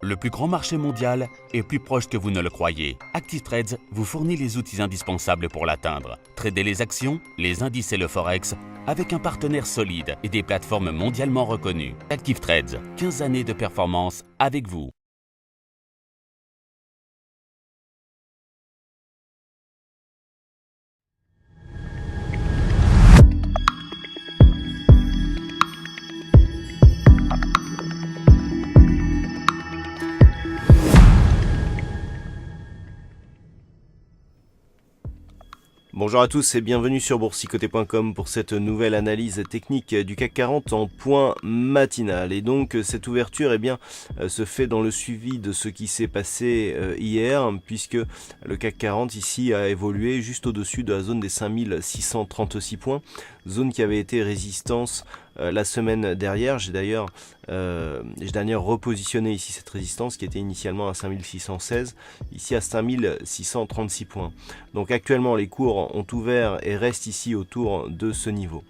Le plus grand marché mondial est plus proche que vous ne le croyez. ActiveTrades vous fournit les outils indispensables pour l'atteindre. Tradez les actions, les indices et le forex avec un partenaire solide et des plateformes mondialement reconnues. ActiveTrades, 15 années de performance avec vous. Bonjour à tous et bienvenue sur boursicoté.com pour cette nouvelle analyse technique du CAC 40 en point matinal. Et donc cette ouverture se fait dans le suivi de ce qui s'est passé hier, puisque le CAC 40 ici a évolué juste au-dessus de la zone des 5636 points, zone qui avait été résistance la semaine dernière. J'ai d'ailleurs repositionné ici cette résistance qui était initialement à 5616, ici à 5636 points. Donc actuellement les cours ont ouvert et restent ici autour de ce niveau.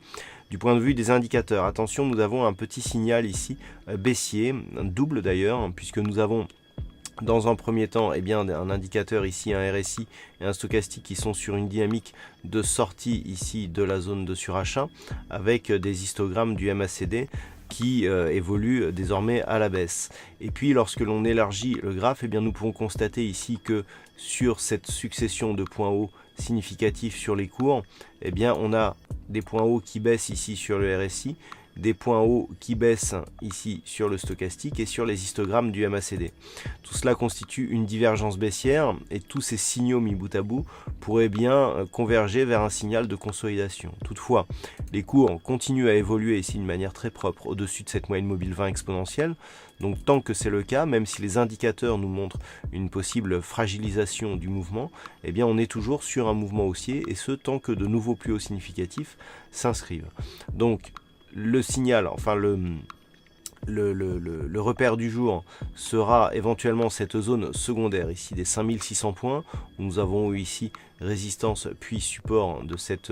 Du point de vue des indicateurs, attention, nous avons un petit signal ici baissier, un double d'ailleurs, puisque nous avons dans un premier temps un indicateur ici, un RSI et un stochastique qui sont sur une dynamique de sortie ici de la zone de surachat avec des histogrammes du MACD qui évolue désormais à la baisse. Et puis lorsque l'on élargit le graphe, nous pouvons constater ici que sur cette succession de points hauts significatifs sur les cours, on a des points hauts qui baissent ici sur le RSI, des points hauts qui baissent ici sur le stochastique et sur les histogrammes du MACD. Tout cela constitue une divergence baissière et tous ces signaux mis bout à bout pourraient bien converger vers un signal de consolidation. Toutefois, les cours continuent à évoluer ici d'une manière très propre au-dessus de cette moyenne mobile 20 exponentielle. Donc tant que c'est le cas, même si les indicateurs nous montrent une possible fragilisation du mouvement, on est toujours sur un mouvement haussier, et ce tant que de nouveaux plus hauts significatifs s'inscrivent. Donc le signal, enfin le repère du jour sera éventuellement cette zone secondaire ici des 5600 points, où nous avons eu ici résistance puis support de cette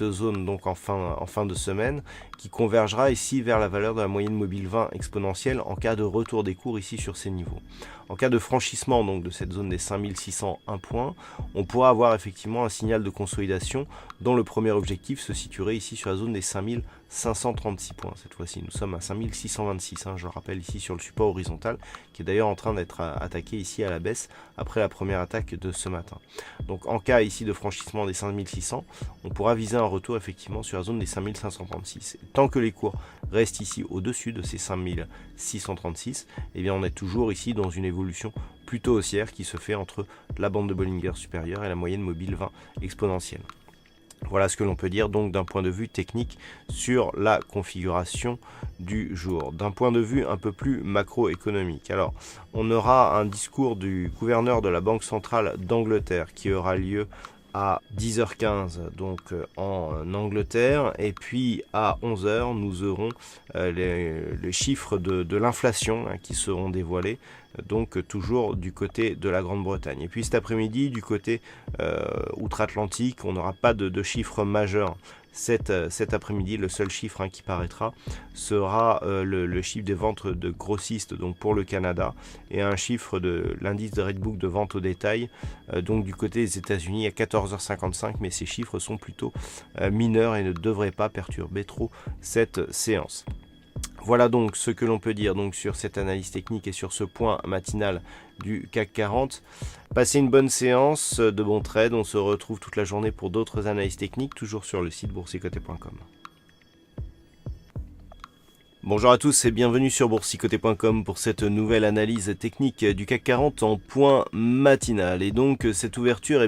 zone donc en fin de semaine, qui convergera ici vers la valeur de la moyenne mobile 20 exponentielle en cas de retour des cours ici sur ces niveaux. En cas de franchissement donc de cette zone des 5601 points, on pourra avoir effectivement un signal de consolidation dont le premier objectif se situerait ici sur la zone des 5536 points. Cette fois-ci, nous sommes à 5626, je le rappelle ici sur le support horizontal, qui est d'ailleurs en train d'être attaqué ici à la baisse après la première attaque de ce matin. Donc en cas ici de franchissement des 5600, on pourra viser un retour effectivement sur la zone des 5536. Et tant que les cours restent ici au-dessus de ces 5636, on est toujours ici dans une évolution plutôt haussière qui se fait entre la bande de Bollinger supérieure et la moyenne mobile 20 exponentielle. Voilà ce que l'on peut dire donc d'un point de vue technique sur la configuration du jour. D'un point de vue un peu plus macroéconomique, alors on aura un discours du gouverneur de la Banque centrale d'Angleterre qui aura lieu à 10h15 donc en Angleterre, et puis à 11h nous aurons les chiffres de l'inflation qui seront dévoilés, donc toujours du côté de la Grande-Bretagne. Et puis cet après-midi du côté outre-Atlantique, on n'aura pas de chiffres majeurs. Cet après-midi, le seul chiffre qui paraîtra sera le chiffre des ventes de grossistes donc pour le Canada, et un chiffre de l'indice de Redbook de vente au détail donc du côté des États-Unis à 14h55, mais ces chiffres sont plutôt mineurs et ne devraient pas perturber trop cette séance. Voilà donc ce que l'on peut dire donc sur cette analyse technique et sur ce point matinal du CAC 40. Passez une bonne séance, de bons trades. On se retrouve toute la journée pour d'autres analyses techniques, toujours sur le site boursicoté.com. Bonjour à tous et bienvenue sur boursicoté.com pour cette nouvelle analyse technique du CAC 40 en point matinal. Et donc cette ouverture